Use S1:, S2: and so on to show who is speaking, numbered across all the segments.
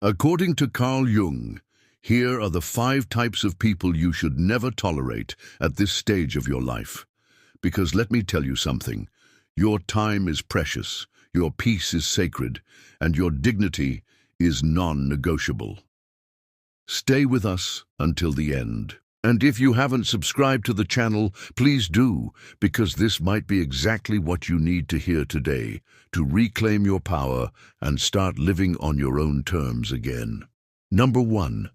S1: According to Carl Jung, here are the 5 types of people you should never tolerate at this stage of your life. Because let me tell you something, your time is precious, your peace is sacred, and your dignity is non-negotiable. Stay with us until the end. And if you haven't subscribed to the channel, please do, because this might be exactly what you need to hear today to reclaim your power and start living on your own terms again. Number 1.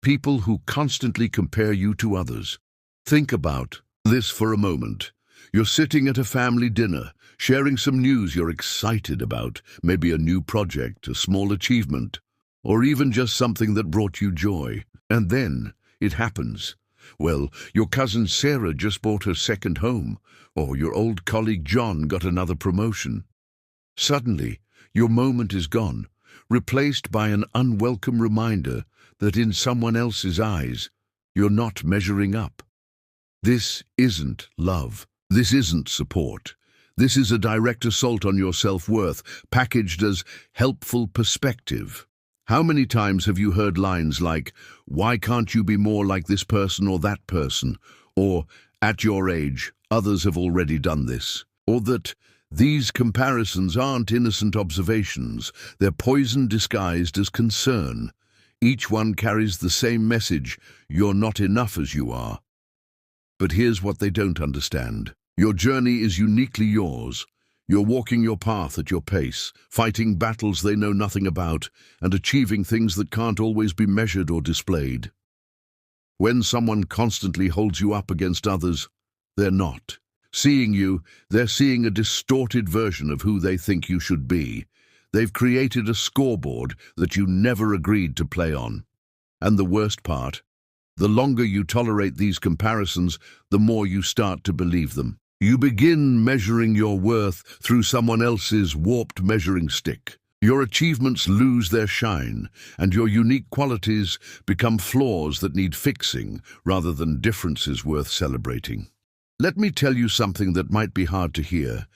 S1: People who constantly compare you to others. Think about this for a moment. You're sitting at a family dinner, sharing some news you're excited about, maybe a new project, a small achievement, or even just something that brought you joy. And then it happens. Well, your cousin Sarah just bought her second home, or your old colleague John got another promotion. Suddenly, your moment is gone, replaced by an unwelcome reminder that in someone else's eyes, you're not measuring up. This isn't love. This isn't support. This is a direct assault on your self-worth, packaged as helpful perspective. How many times have you heard lines like, "Why can't you be more like this person or that person?" Or, "At your age, others have already done this." Or that these comparisons aren't innocent observations, they're poison disguised as concern. Each one carries the same message, you're not enough as you are. But here's what they don't understand. Your journey is uniquely yours. You're walking your path at your pace, fighting battles they know nothing about, and achieving things that can't always be measured or displayed. When someone constantly holds you up against others, they're not seeing you, they're seeing a distorted version of who they think you should be. They've created a scoreboard that you never agreed to play on. And the worst part, the longer you tolerate these comparisons, the more you start to believe them. You begin measuring your worth through someone else's warped measuring stick. Your achievements lose their shine, and your unique qualities become flaws that need fixing rather than differences worth celebrating. Let me tell you something that might be hard to hear.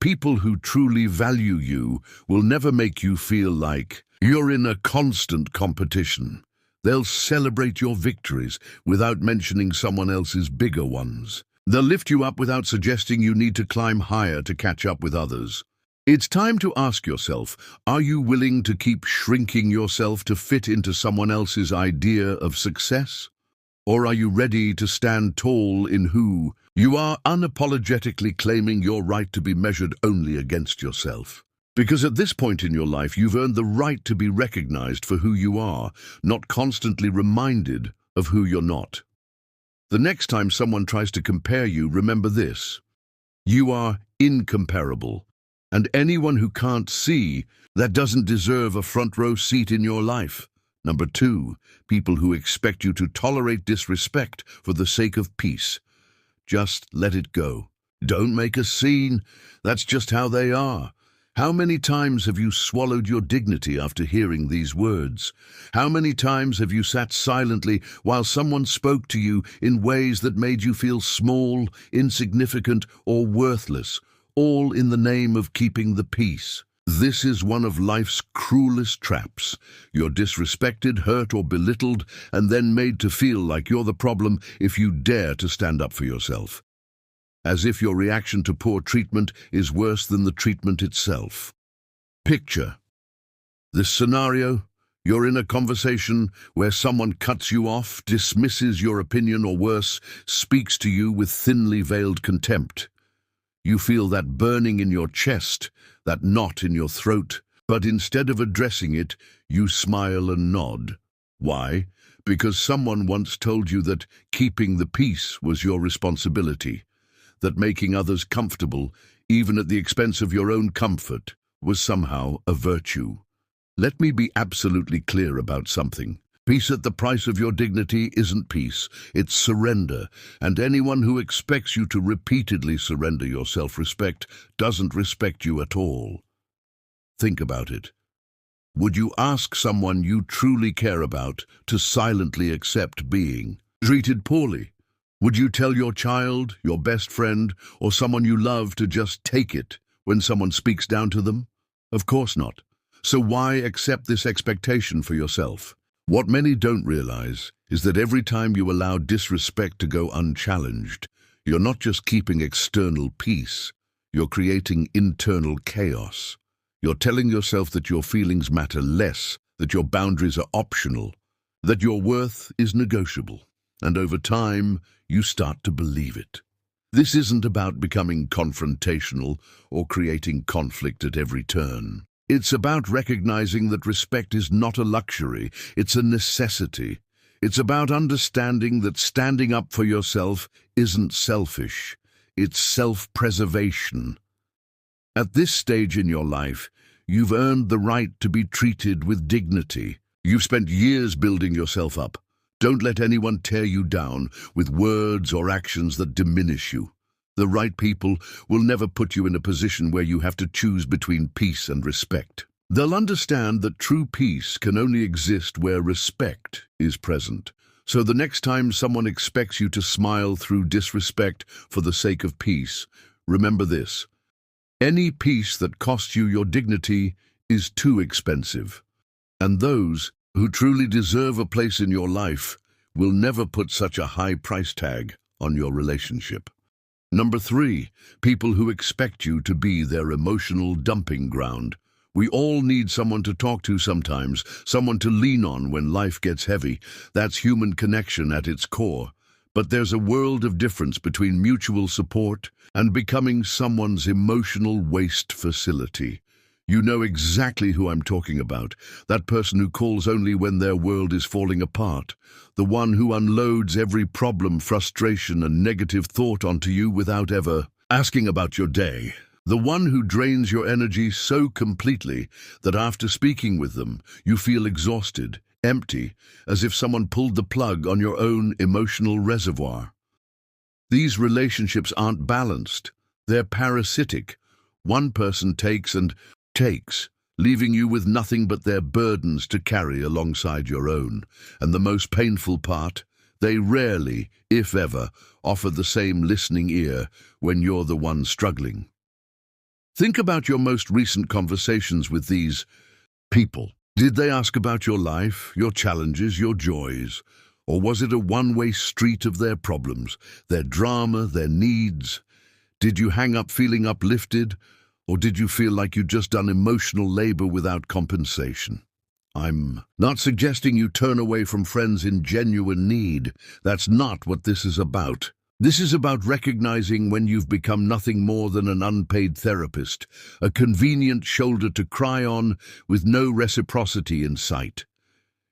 S1: People who truly value you will never make you feel like you're in a constant competition. They'll celebrate your victories without mentioning someone else's bigger ones. They'll lift you up without suggesting you need to climb higher to catch up with others. It's time to ask yourself, are you willing to keep shrinking yourself to fit into someone else's idea of success? Or are you ready to stand tall in who you are, unapologetically claiming your right to be measured only against yourself? Because at this point in your life, you've earned the right to be recognized for who you are, not constantly reminded of who you're not. The next time someone tries to compare you, remember this. You are incomparable, and anyone who can't see that doesn't deserve a front row seat in your life. Number 2, people who expect you to tolerate disrespect for the sake of peace. Just let it go. Don't make a scene. That's just how they are. How many times have you swallowed your dignity after hearing these words? How many times have you sat silently while someone spoke to you in ways that made you feel small, insignificant, or worthless, all in the name of keeping the peace? This is one of life's cruelest traps. You're disrespected, hurt, or belittled, and then made to feel like you're the problem if you dare to stand up for yourself. As if your reaction to poor treatment is worse than the treatment itself. Picture this scenario. You're in a conversation where someone cuts you off, dismisses your opinion, or worse, speaks to you with thinly veiled contempt. You feel that burning in your chest, that knot in your throat, but instead of addressing it, you smile and nod. Why? Because someone once told you that keeping the peace was your responsibility. That making others comfortable, even at the expense of your own comfort, was somehow a virtue. Let me be absolutely clear about something. Peace at the price of your dignity isn't peace, it's surrender, and anyone who expects you to repeatedly surrender your self-respect doesn't respect you at all. Think about it. Would you ask someone you truly care about to silently accept being treated poorly? Would you tell your child, your best friend, or someone you love to just take it when someone speaks down to them? Of course not. So why accept this expectation for yourself? What many don't realize is that every time you allow disrespect to go unchallenged, you're not just keeping external peace, you're creating internal chaos. You're telling yourself that your feelings matter less, that your boundaries are optional, that your worth is negotiable. And over time, you start to believe it. This isn't about becoming confrontational or creating conflict at every turn. It's about recognizing that respect is not a luxury, it's a necessity. It's about understanding that standing up for yourself isn't selfish, it's self-preservation. At this stage in your life, you've earned the right to be treated with dignity. You've spent years building yourself up. Don't let anyone tear you down with words or actions that diminish you. The right people will never put you in a position where you have to choose between peace and respect. They'll understand that true peace can only exist where respect is present. So the next time someone expects you to smile through disrespect for the sake of peace, remember this: any peace that costs you your dignity is too expensive. And those who truly deserve a place in your life will never put such a high price tag on your relationship. Number 3, people who expect you to be their emotional dumping ground. We all need someone to talk to sometimes, someone to lean on when life gets heavy. That's human connection at its core. But there's a world of difference between mutual support and becoming someone's emotional waste facility. You know exactly who I'm talking about. That person who calls only when their world is falling apart. The one who unloads every problem, frustration, and negative thought onto you without ever asking about your day. The one who drains your energy so completely that after speaking with them, you feel exhausted, empty, as if someone pulled the plug on your own emotional reservoir. These relationships aren't balanced. They're parasitic. One person takes and takes, leaving you with nothing but their burdens to carry alongside your own. And the most painful part, they rarely, if ever, offer the same listening ear when you're the one struggling. Think about your most recent conversations with these people. Did they ask about your life, your challenges, your joys? Or was it a one-way street of their problems, their drama, their needs? Did you hang up feeling uplifted? Or did you feel like you'd just done emotional labor without compensation? I'm not suggesting you turn away from friends in genuine need. That's not what this is about. This is about recognizing when you've become nothing more than an unpaid therapist, a convenient shoulder to cry on with no reciprocity in sight.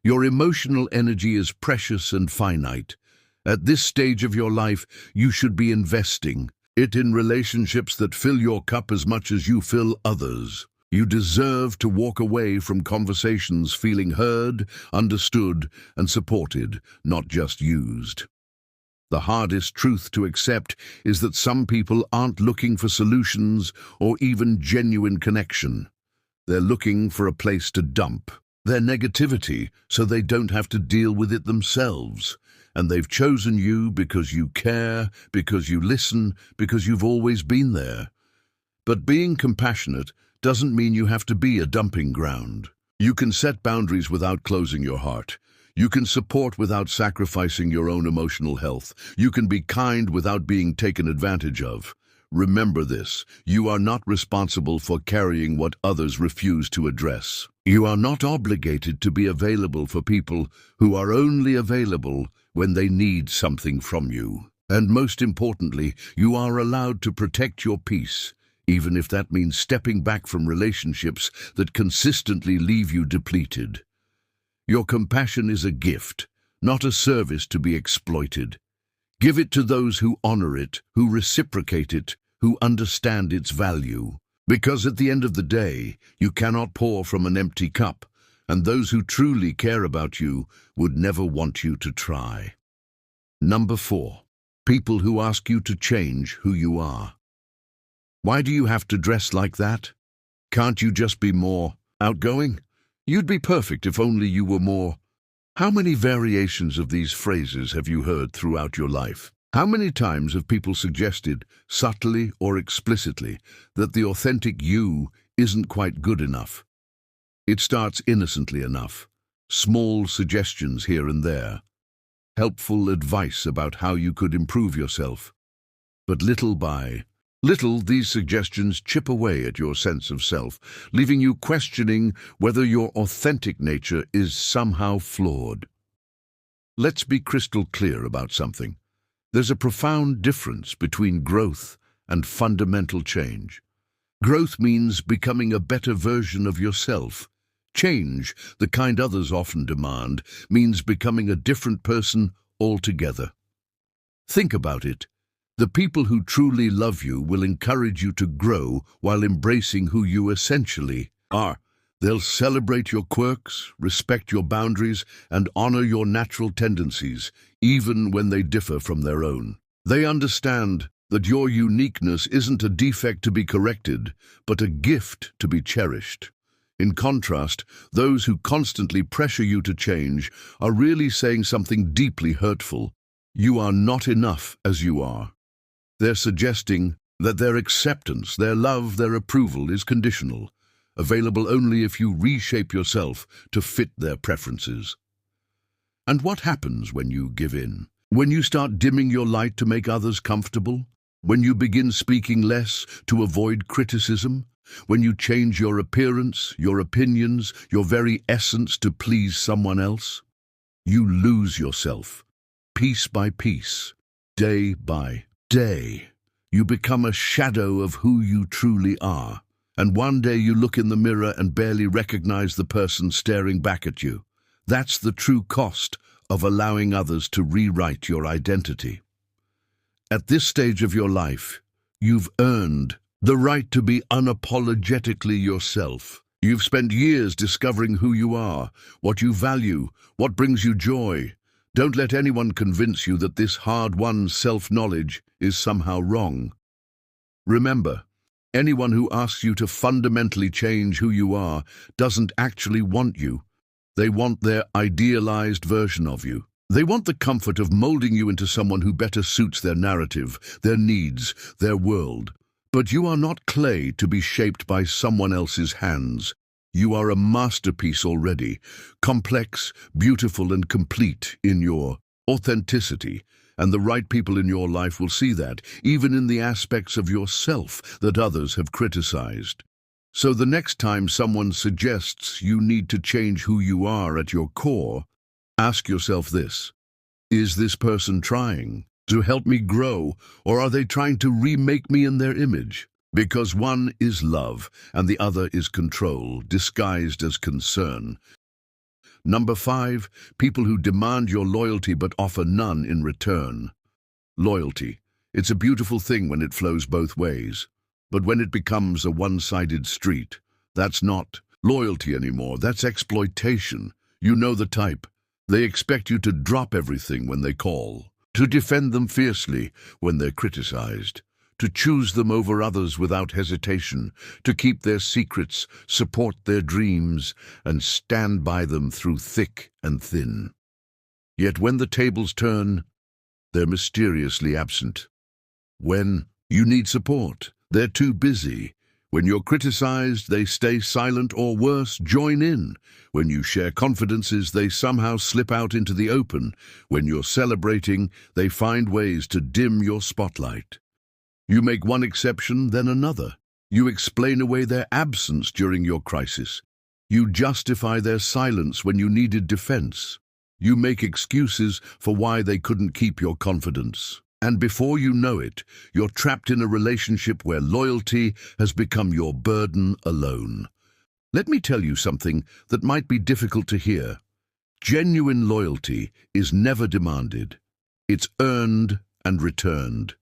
S1: Your emotional energy is precious and finite. At this stage of your life, you should be investing it in relationships that fill your cup as much as you fill others. You deserve to walk away from conversations feeling heard, understood, and supported, not just used. The hardest truth to accept is that some people aren't looking for solutions or even genuine connection. They're looking for a place to dump their negativity so they don't have to deal with it themselves. And they've chosen you because you care, because you listen, because you've always been there. But being compassionate doesn't mean you have to be a dumping ground. You can set boundaries without closing your heart. You can support without sacrificing your own emotional health. You can be kind without being taken advantage of. Remember this: you are not responsible for carrying what others refuse to address. You are not obligated to be available for people who are only available when they need something from you. And most importantly, you are allowed to protect your peace, even if that means stepping back from relationships that consistently leave you depleted. Your compassion is a gift, not a service to be exploited. Give it to those who honor it, who reciprocate it, who understand its value. Because at the end of the day, you cannot pour from an empty cup, and those who truly care about you would never want you to try. Number 4, people who ask you to change who you are. Why do you have to dress like that? Can't you just be more outgoing? You'd be perfect if only you were more. How many variations of these phrases have you heard throughout your life? How many times have people suggested, subtly or explicitly, that the authentic you isn't quite good enough? It starts innocently enough. Small suggestions here and there. Helpful advice about how you could improve yourself. But little by little, these suggestions chip away at your sense of self, leaving you questioning whether your authentic nature is somehow flawed. Let's be crystal clear about something. There's a profound difference between growth and fundamental change. Growth means becoming a better version of yourself. Change, the kind others often demand, means becoming a different person altogether. Think about it. The people who truly love you will encourage you to grow while embracing who you essentially are. They'll celebrate your quirks, respect your boundaries, and honor your natural tendencies, even when they differ from their own. They understand that your uniqueness isn't a defect to be corrected, but a gift to be cherished. In contrast, those who constantly pressure you to change are really saying something deeply hurtful. You are not enough as you are. They're suggesting that their acceptance, their love, their approval is conditional, available only if you reshape yourself to fit their preferences. And what happens when you give in? When you start dimming your light to make others comfortable? When you begin speaking less to avoid criticism? When you change your appearance, your opinions, your very essence to please someone else? You lose yourself, piece by piece, day by day. You become a shadow of who you truly are. And one day you look in the mirror and barely recognize the person staring back at you. That's the true cost of allowing others to rewrite your identity. At this stage of your life, you've earned the right to be unapologetically yourself. You've spent years discovering who you are, what you value, what brings you joy. Don't let anyone convince you that this hard-won self-knowledge is somehow wrong. Remember, anyone who asks you to fundamentally change who you are doesn't actually want you. They want their idealized version of you. They want the comfort of molding you into someone who better suits their narrative, their needs, their world. But you are not clay to be shaped by someone else's hands. You are a masterpiece already, complex, beautiful, and complete in your authenticity. And the right people in your life will see that, even in the aspects of yourself that others have criticized. So the next time someone suggests you need to change who you are at your core, ask yourself this: is this person trying to help me grow, or are they trying to remake me in their image? Because one is love, and the other is control, disguised as concern. Number 5, people who demand your loyalty but offer none in return. Loyalty. It's a beautiful thing when it flows both ways. But when it becomes a one-sided street, that's not loyalty anymore, that's exploitation. You know the type. They expect you to drop everything when they call, to defend them fiercely when they're criticized, to choose them over others without hesitation, to keep their secrets, support their dreams, and stand by them through thick and thin. Yet when the tables turn, they're mysteriously absent. When you need support, they're too busy. When you're criticized, they stay silent or worse, join in. When you share confidences, they somehow slip out into the open. When you're celebrating, they find ways to dim your spotlight. You make one exception, then another. You explain away their absence during your crisis. You justify their silence when you needed defense. You make excuses for why they couldn't keep your confidence. And before you know it, you're trapped in a relationship where loyalty has become your burden alone. Let me tell you something that might be difficult to hear. Genuine loyalty is never demanded. It's earned and returned.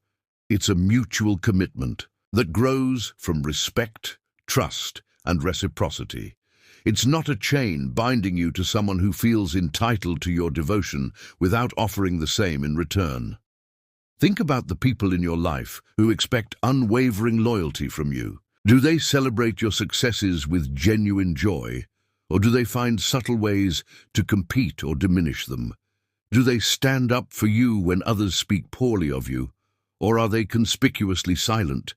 S1: It's a mutual commitment that grows from respect, trust, and reciprocity. It's not a chain binding you to someone who feels entitled to your devotion without offering the same in return. Think about the people in your life who expect unwavering loyalty from you. Do they celebrate your successes with genuine joy, or do they find subtle ways to compete or diminish them? Do they stand up for you when others speak poorly of you, or are they conspicuously silent?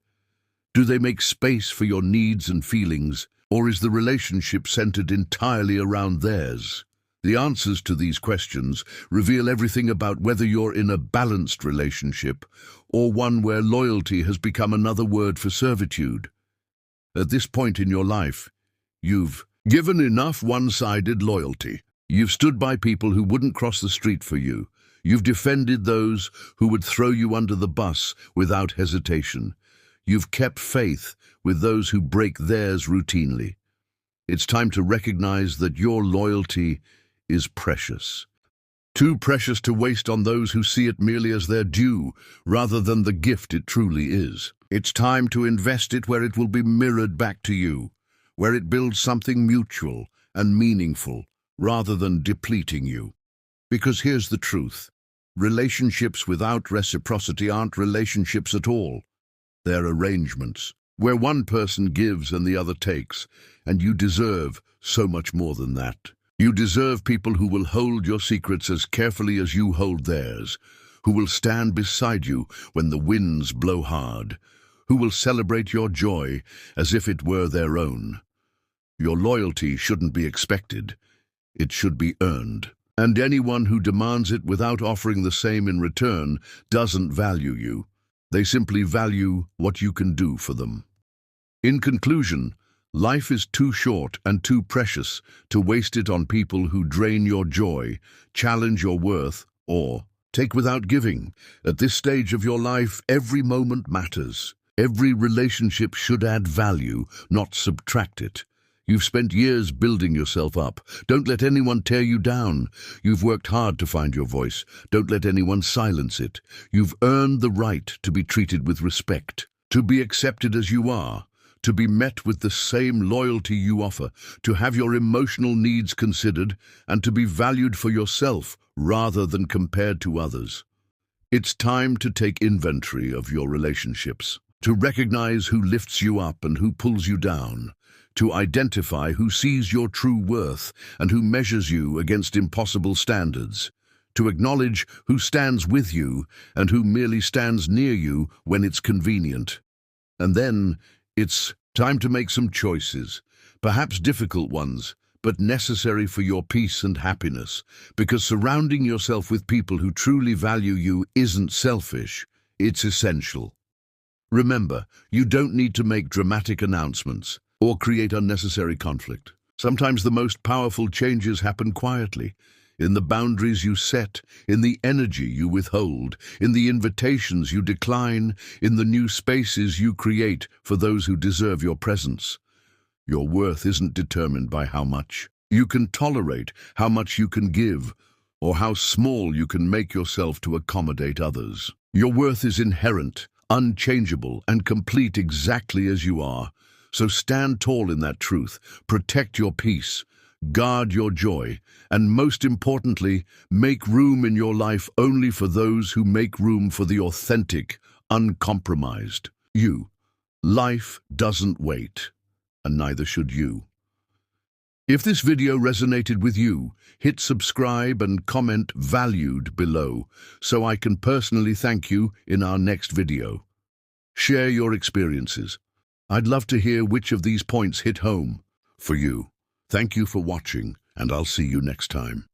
S1: Do they make space for your needs and feelings, Or is the relationship centered entirely around theirs? The answers to these questions reveal everything about whether you're in a balanced relationship or one where loyalty has become another word for servitude. At this point in your life, you've given enough one-sided loyalty. You've stood by people who wouldn't cross the street for you. You've defended those who would throw you under the bus without hesitation. You've kept faith with those who break theirs routinely. It's time to recognize that your loyalty is precious. Too precious to waste on those who see it merely as their due, rather than the gift it truly is. It's time to invest it where it will be mirrored back to you, where it builds something mutual and meaningful, rather than depleting you. Because here's the truth. Relationships without reciprocity aren't relationships at all. They're arrangements, where one person gives and the other takes, and you deserve so much more than that. You deserve people who will hold your secrets as carefully as you hold theirs, who will stand beside you when the winds blow hard, who will celebrate your joy as if it were their own. Your loyalty shouldn't be expected. It should be earned. And anyone who demands it without offering the same in return doesn't value you. They simply value what you can do for them. In conclusion, life is too short and too precious to waste it on people who drain your joy, challenge your worth, or take without giving. At this stage of your life, every moment matters. Every relationship should add value, not subtract it. You've spent years building yourself up. Don't let anyone tear you down. You've worked hard to find your voice. Don't let anyone silence it. You've earned the right to be treated with respect, to be accepted as you are, to be met with the same loyalty you offer, to have your emotional needs considered, and to be valued for yourself rather than compared to others. It's time to take inventory of your relationships, to recognize who lifts you up and who pulls you down, to identify who sees your true worth and who measures you against impossible standards, to acknowledge who stands with you and who merely stands near you when it's convenient. And then it's time to make some choices, perhaps difficult ones, but necessary for your peace and happiness, because surrounding yourself with people who truly value you isn't selfish, it's essential. Remember, you don't need to make dramatic announcements or create unnecessary conflict. Sometimes the most powerful changes happen quietly, in the boundaries you set, in the energy you withhold, in the invitations you decline, in the new spaces you create for those who deserve your presence. Your worth isn't determined by how much you can tolerate, how much you can give, or how small you can make yourself to accommodate others. Your worth is inherent, unchangeable, and complete exactly as you are. So stand tall in that truth, protect your peace, guard your joy, and most importantly, make room in your life only for those who make room for the authentic, uncompromised you. Life doesn't wait, and neither should you. If this video resonated with you, hit subscribe and comment valued below so I can personally thank you in our next video. Share your experiences. I'd love to hear which of these points hit home for you. Thank you for watching, and I'll see you next time.